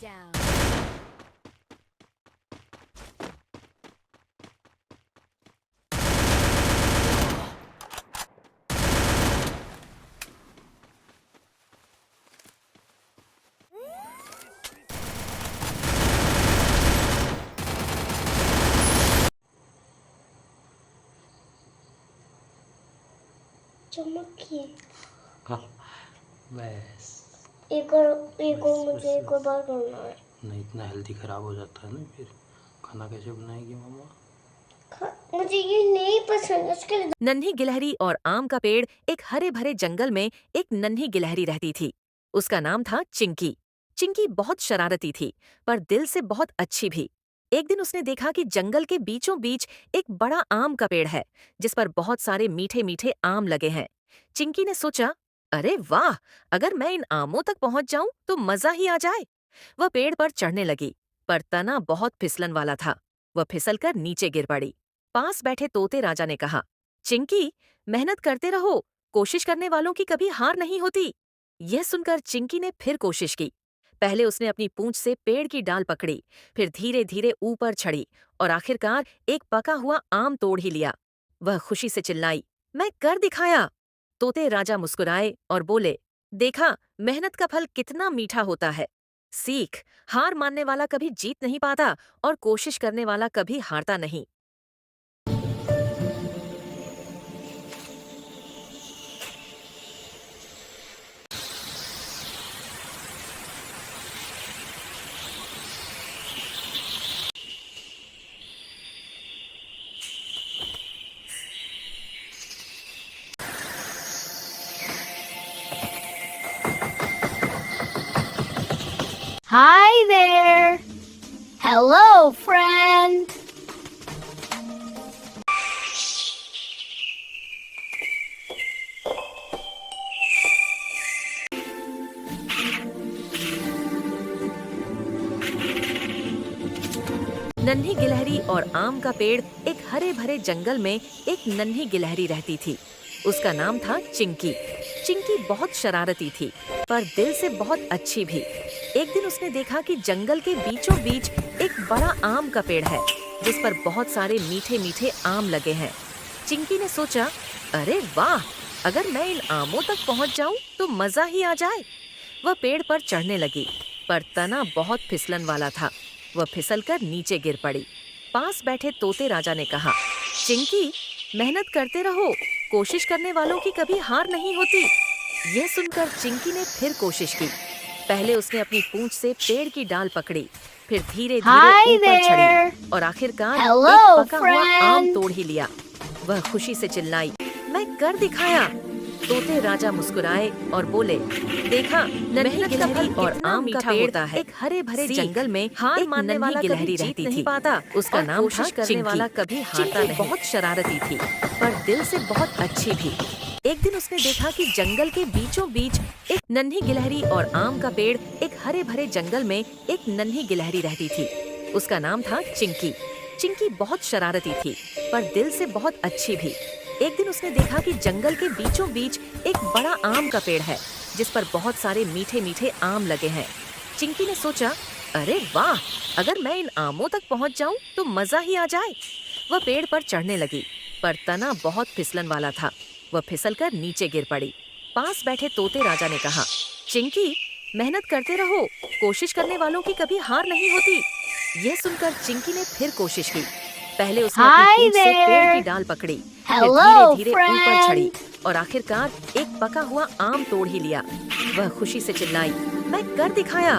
down. चमकिए हाँ बस। एक और मुझे बस, एक और बार करना है। नहीं, इतना हेल्दी ख़राब हो जाता है ना, फिर खाना कैसे बनाएगी मम्मा? मुझे ये नहीं पसंद, उसके लिए। नन्ही गिलहरी और आम का पेड़ एक हरे भरे जंगल में एक नन्ही गिलहरी रहती थी। उसका नाम था चिंकी। चिंकी बहुत शरारती थी, पर दिल से बहुत अच्छी भी। एक दिन उसने देखा कि जंगल के बीचों बीच एक बड़ा आम का पेड़ है, जिस पर बहुत सारे मीठे मीठे आम लगे हैं। चिंकी ने सोचा, अरे वाह, अगर मैं इन आमों तक पहुंच जाऊं तो मजा ही आ जाए। वह पेड़ पर चढ़ने लगी, पर तना बहुत फिसलन वाला था। वह फिसलकर नीचे गिर पड़ी। पास बैठे तोते राजा ने कहा, चिंकी, मेहनत करते रहो, कोशिश करने वालों की कभी हार नहीं होती। यह सुनकर चिंकी ने फिर कोशिश की। पहले उसने अपनी पूंछ से पेड़ की डाल पकड़ी, फिर धीरे धीरे ऊपर चढ़ी और आखिरकार एक पका हुआ आम तोड़ ही लिया। वह खुशी से चिल्लाई, मैं कर दिखाया। तोते राजा मुस्कुराए और बोले, देखा, मेहनत का फल कितना मीठा होता है। सीख, हार मानने वाला कभी जीत नहीं पाता और कोशिश करने वाला कभी हारता नहीं। Hi there! Hello, friend! नन्ही गिलहरी और आम का पेड़ एक हरे भरे जंगल में एक नन्ही गिलहरी रहती थी। उसका नाम था चिंकी। चिंकी बहुत शरारती थी, पर दिल से बहुत अच्छी भी। एक दिन उसने देखा कि जंगल के बीचों बीच एक बड़ा आम का पेड़ है, जिस पर बहुत सारे मीठे मीठे आम लगे हैं। चिंकी ने सोचा, अरे वाह, अगर मैं इन आमों तक पहुंच जाऊं तो मजा ही आ जाए। वह पेड़ पर चढ़ने लगी, पर तना बहुत फिसलन वाला था। वह फिसलकर नीचे गिर पड़ी। पास बैठे तोते राजा ने कहा, चिंकी, मेहनत करते रहो, कोशिश करने वालों की कभी हार नहीं होती। यह सुनकर चिंकी ने फिर कोशिश की। पहले उसने अपनी पूंछ से पेड़ की डाल पकड़ी, फिर धीरे Hi धीरे ऊपर चढ़ी there! और आखिरकार Hello, एक पका हुआ आम friend! तोड़ ही लिया। वह खुशी से चिल्लाई, मैं कर दिखाया। तोते राजा मुस्कुराए और बोले, देखा, नन्ही गिलहरी और आम का पेड़ होता है। एक हरे भरे जंगल में हार मानने वाला गिलहरी रहती थी। पाता उसका नाम था करने वाला कभी हारता नहीं। बहुत शरारती थी, पर दिल से बहुत अच्छी भी। एक दिन उसने देखा कि जंगल के बीचों बीच एक नन्ही गिलहरी और आम का पेड़ एक हरे भरे जंगल में एक नन्ही गिलहरी रहती थी। उसका नाम था चिंकी। चिंकी बहुत शरारती थी, पर दिल से बहुत अच्छी भी। एक दिन उसने देखा कि जंगल के बीचों बीच एक बड़ा आम का पेड़ है, जिस पर बहुत सारे मीठे मीठे आम लगे हैं। चिंकी ने सोचा, अरे वाह, अगर मैं इन आमों तक पहुंच जाऊं तो मजा ही आ जाए। वह पेड़ पर चढ़ने लगी, पर तना बहुत फिसलन वाला था। वह फिसलकर नीचे गिर पड़ी। पास बैठे तोते राजा ने कहा, चिंकी, मेहनत करते रहो, कोशिश करने वालों की कभी हार नहीं होती। यह सुनकर चिंकी ने फिर कोशिश की। पहले उसने अपनी Hi पूंछ से पेड़ की there! डाल पकड़ी, फिर Hello, धीरे धीरे ऊपर चढ़ी friend! और आखिरकार एक पका हुआ आम तोड़ ही लिया। वह खुशी से चिल्लाई, मैं कर दिखाया।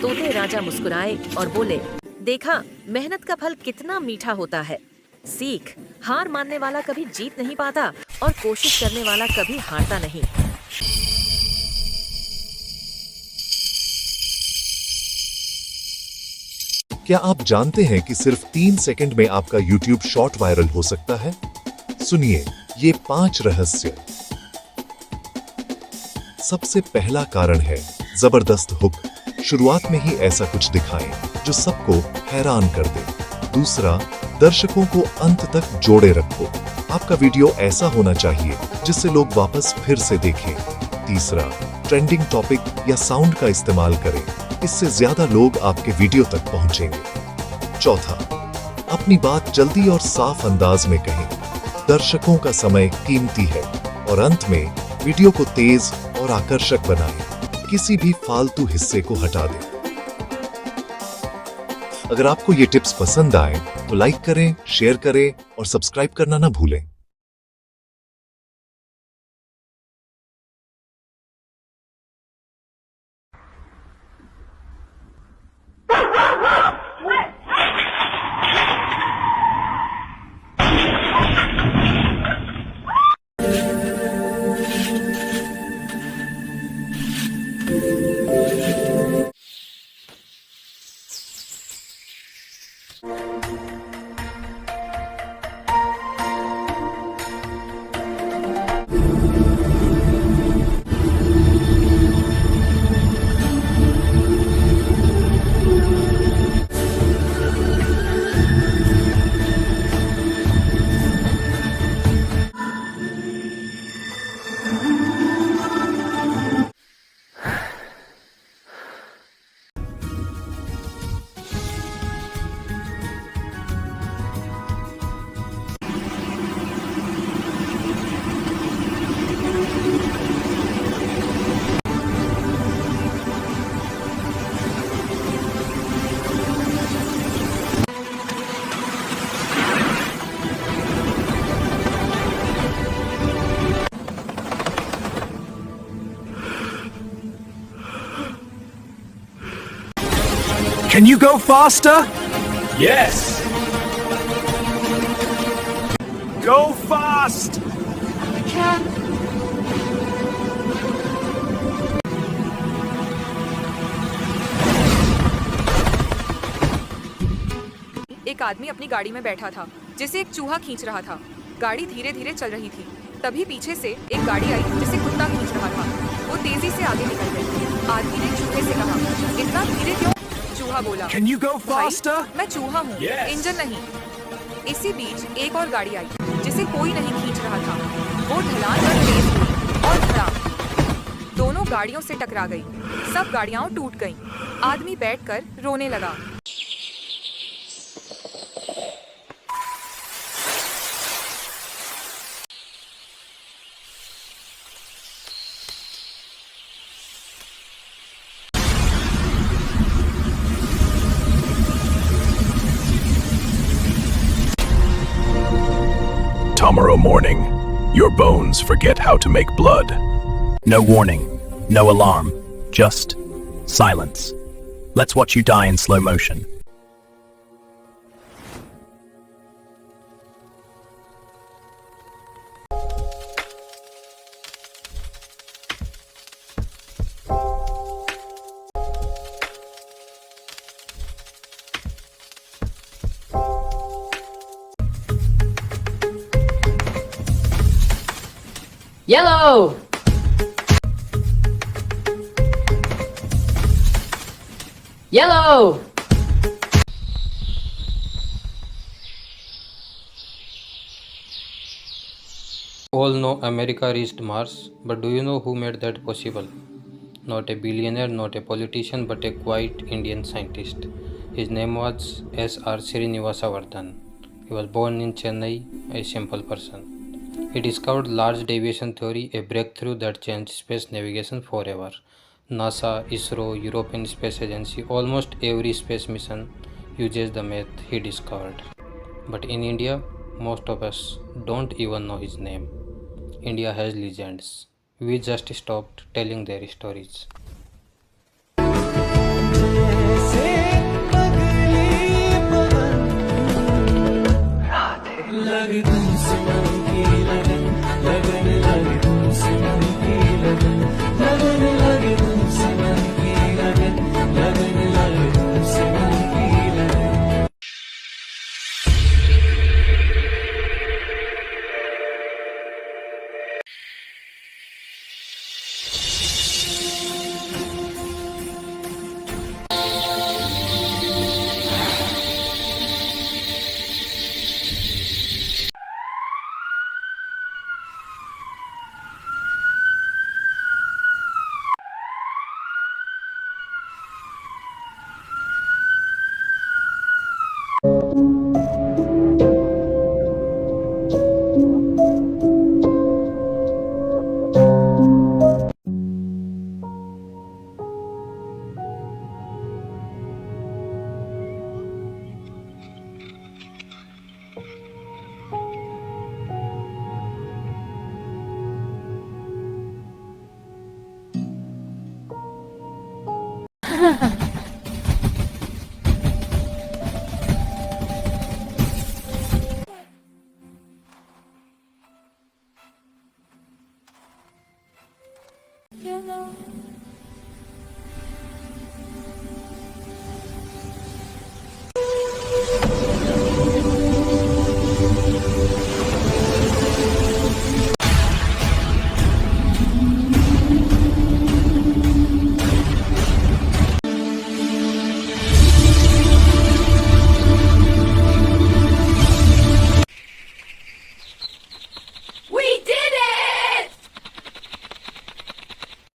तोते राजा मुस्कुराए और बोले, देखा, मेहनत का फल कितना मीठा होता है। सीख, हार मानने वाला कभी जीत नहीं पाता और कोशिश करने वाला कभी हारता नहीं। क्या आप जानते हैं कि सिर्फ 3 सेकंड में आपका YouTube शॉर्ट वायरल हो सकता है? सुनिए ये 5 रहस्य। सबसे पहला कारण है जबरदस्त हुक। शुरुआत में ही ऐसा कुछ दिखाएं जो सबको हैरान कर दे। दूसरा, दर्शकों को अंत तक जोड़े रखो। आपका वीडियो ऐसा होना चाहिए जिससे लोग वापस फिर से देखें। तीसरा, ट्रेंडिंग टॉपिक या साउंड का इस्तेमाल करें। इससे ज्यादा लोग आपके वीडियो तक पहुंचेंगे। चौथा, अपनी बात जल्दी और साफ अंदाज में कहें। दर्शकों का समय कीमती है। और अंत में वीडियो को तेज और आकर्षक बनाएं। किसी भी फालतू हिस्से को हटा दें। अगर आपको ये टिप्स पसंद आए तो लाइक करें, शेयर करें और सब्सक्राइब करना ना भूलें। Can you go faster? Yes. Go fast. I can't. एक आदमी अपनी गाड़ी में बैठा था जिसे एक चूहा खींच रहा था। गाड़ी धीरे धीरे चल रही थी। तभी पीछे से एक गाड़ी आई जिसे कुत्ता खींच रहा था। वो तेजी से आगे निकल गई। आदमी ने चूहे से कहा, इतना धीरे क्यों? चूहा बोला, Can you go भाई, faster? मैं चूहा हूँ, Yes. इंजन नहीं। इसी बीच एक और गाड़ी आई जिसे कोई नहीं खींच रहा था। वो ढलान पर तेज हुई और धड़ाम। दोनों गाड़ियों से टकरा गई। सब गाड़ियां टूट गईं। आदमी बैठकर रोने लगा। Tomorrow morning, your bones forget how to make blood. No warning, no alarm, just silence. Let's watch you die in slow motion. Yellow! Yellow! All know America reached Mars, but do you know who made that possible? Not a billionaire, not a politician, but a quiet Indian scientist. His name was S.R. Srinivasa Vardhan. He was born in Chennai, a simple person. He discovered large deviation theory, a breakthrough that changed space navigation forever. NASA, ISRO, European Space Agency, almost every space mission uses the math he discovered. But in India, most of us don't even know his name. India has legends. We just stopped telling their stories.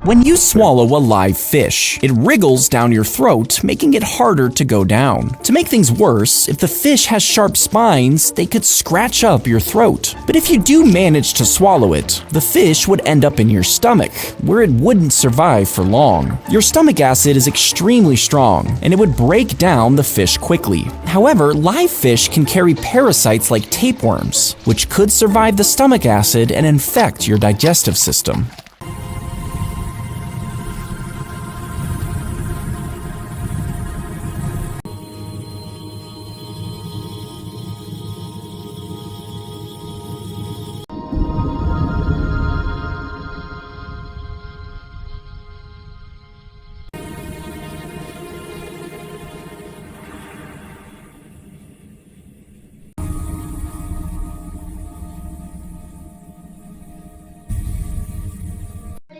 When you swallow a live fish, it wriggles down your throat, making it harder to go down. To make things worse, if the fish has sharp spines, they could scratch up your throat. But if you do manage to swallow it, the fish would end up in your stomach, where it wouldn't survive for long. Your stomach acid is extremely strong, and it would break down the fish quickly. However, live fish can carry parasites like tapeworms, which could survive the stomach acid and infect your digestive system.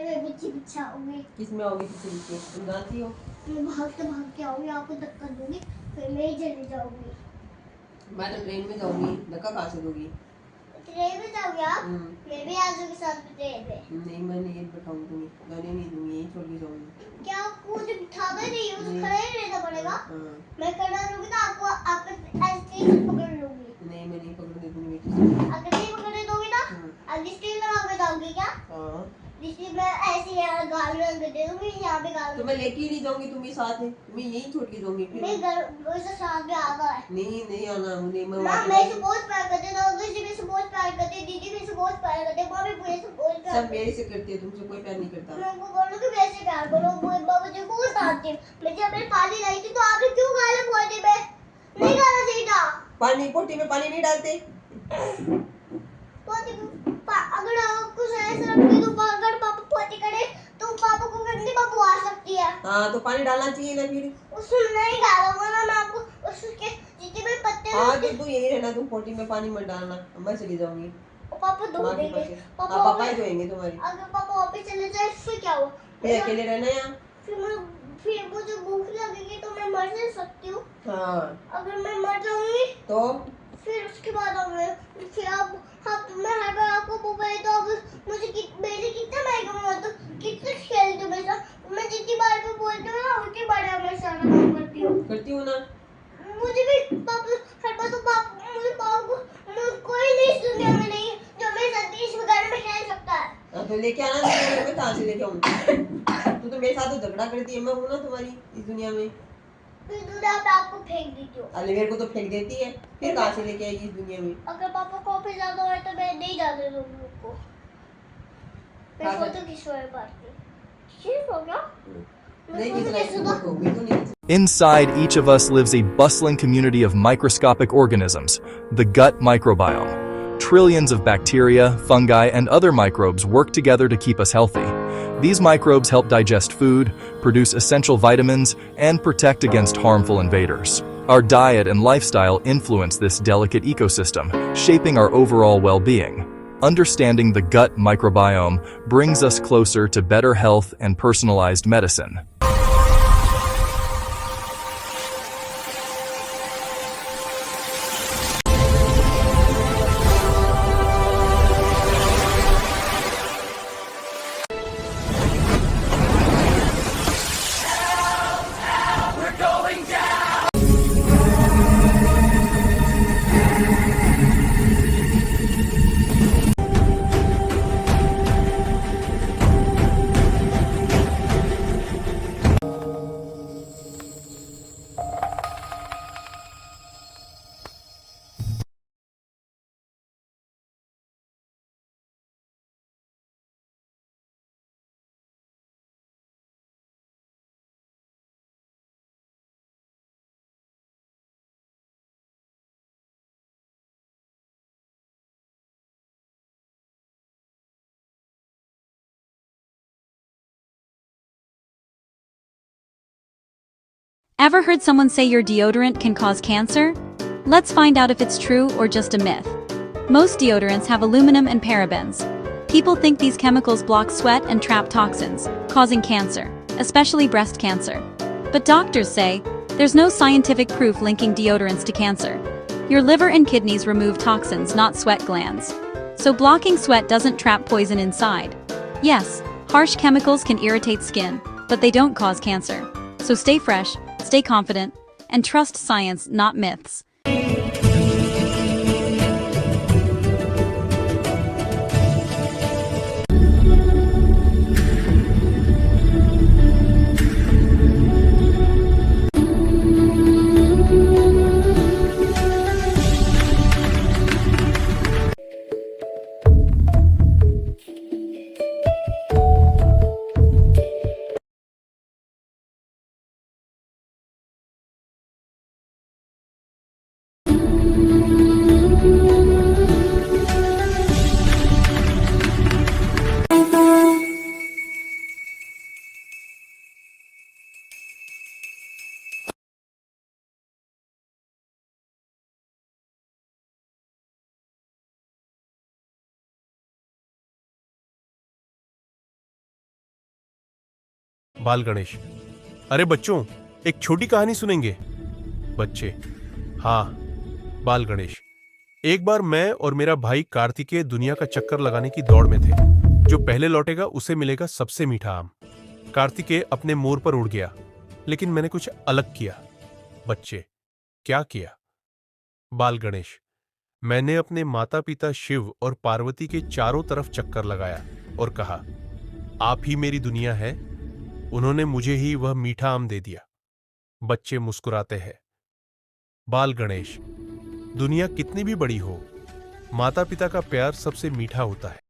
मैं पीछे पीछे आऊंगी। किसमें आओगी पीछे पीछे? तुम गाती हो? मैं भाग के आऊंगी, आपको धक्का दूंगी, फिर मैं ही चली जाऊंगी। मैं तो ट्रेन में जाऊंगी, धक्का कहाँ से दोगी? ट्रेन में जाओगे आप? मैं भी आ जाऊंगी साथ में ट्रेन में। नहीं, मैं नहीं बैठाऊंगी तुम्हें, गाने नहीं दूंगी, यहीं छोड़ के जाऊंगी। क्या आपको मुझे बिठाना नहीं है, मुझे खड़ा ही रहना पड़ेगा। मैं खड़ा रहूंगी तो आपको ऐसे पकड़ लूंगी। नहीं, मैं नहीं पकड़ने दूंगी बेटी। अगर नहीं पकड़ने दोगी ना, अगली स्टील लगा के जाऊंगी क्या? हाँ। जिसमें मैं ऐसे यहाँ गाल में दे दूंगी, यहाँ पे गाल। तो मैं लेके ही नहीं जाऊंगी तुम्हें साथ में, तुम्हें यहीं छोड़ के जाऊंगी फिर। मैं घर से साथ में आता है। नहीं आना मुझे। मैं से बहुत प्यार करते, दादाजी भी से बहुत प्यार करते, दीदी भी से बहुत प्यार करते, मम्मी भी से बहुत प्यार। सब मेरे से करती है, तुमसे कोई प्यार नहीं करता। मैं उनको बोलूं कि वैसे प्यार करो, बाबा जी बहुत डांटते। मैं जब मैं पानी लाई थी तो आपने क्यों गाला पोटी में? नहीं डाला चाहिए था। पोटी में पानी नहीं डालते। पोटी में अगर आपको ऐसा रखती तो अगर पापा पोटी करे तो पापा को गंदी बदबू आ सकती है। हाँ, तो पानी डालना चाहिए ना फिर। उसमें नहीं डाला, वरना मैं आपको उसके जितने भी पत्ते। हाँ, तो तू यही रहना, तुम पोटी में पानी मत डालना, मैं चली जाऊंगी। पापा धो देंगे। पापा ही धोएंगे तुम्हारी। अगर पापा वापस चले जाए फिर क्या हुआ? फिर अकेले रहना यहाँ। फिर मुझे भूख लगेगी तो मैं मर नहीं सकती हूँ। हाँ। अगर मैं मर जाऊंगी तो फिर उसके बाद फिर आप मैं हर बार आपको बोले तो अब मुझे मेरे कितना महंगा तो कितने खेलते हो मेरे साथ। मैं जितनी बार भी बोलती हूँ ना उतनी बार मैं सारा काम करती हूँ ना। मुझे भी पापा हर बार तो मुझे पापा को कोई नहीं इस दुनिया में नहीं जो मेरे साथ इस गाने में खेल सकता है। तो लेके आना, मैं कहाँ से लेके आऊँ? तू तो मेरे साथ तो झगड़ा करती है, मैं हूँ ना तुम्हारी इस दुनिया में। फिर दूल्हा पे आपको फेंक देती हूँ। अरे मेरे को तो फेंक देती है, फिर कहाँ से लेके आएगी इस दुनिया में? अगर पापा को ऑफिस जाना हो तो मैं नहीं जाने दूंगी उनको। मैं फोटो खिंचवाने पाती। ठीक हो गया? नहीं खिंचवाएगी। Inside each of us lives a bustling community of microscopic organisms, the gut microbiome. Trillions of bacteria, fungi, and other microbes work together to keep us healthy. These microbes help digest food, produce essential vitamins, and protect against harmful invaders. Our diet and lifestyle influence this delicate ecosystem, shaping our overall well-being. Understanding the gut microbiome brings us closer to better health and personalized medicine. Ever heard someone say your deodorant can cause cancer? Let's find out if it's true or just a myth. Most deodorants have aluminum and parabens. People think these chemicals block sweat and trap toxins, causing cancer, especially breast cancer. But doctors say, there's no scientific proof linking deodorants to cancer. Your liver and kidneys remove toxins, not sweat glands. So blocking sweat doesn't trap poison inside. Yes, harsh chemicals can irritate skin, but they don't cause cancer. So stay fresh, stay confident, and trust science, not myths. बाल गणेश। अरे बच्चों, एक छोटी कहानी सुनेंगे? बच्चे, हाँ, बाल गणेश। एक बार मैं और मेरा भाई कार्तिकेय दुनिया का चक्कर लगाने की दौड़ में थे। जो पहले लौटेगा उसे मिलेगा सबसे मीठा आम। कार्तिकेय अपने मोर पर उड़ गया, लेकिन मैंने कुछ अलग किया। बच्चे, क्या किया? बाल गणेश, मैंने अपने माता पिता शिव और पार्वती के चारों तरफ चक्कर लगाया और कहा, आप ही मेरी दुनिया है। उन्होंने मुझे ही वह मीठा आम दे दिया। बच्चे मुस्कुराते हैं। बाल गणेश, दुनिया कितनी भी बड़ी हो, माता पिता का प्यार सबसे मीठा होता है।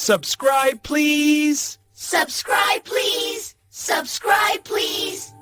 Subscribe, please. Subscribe, please. Subscribe, please.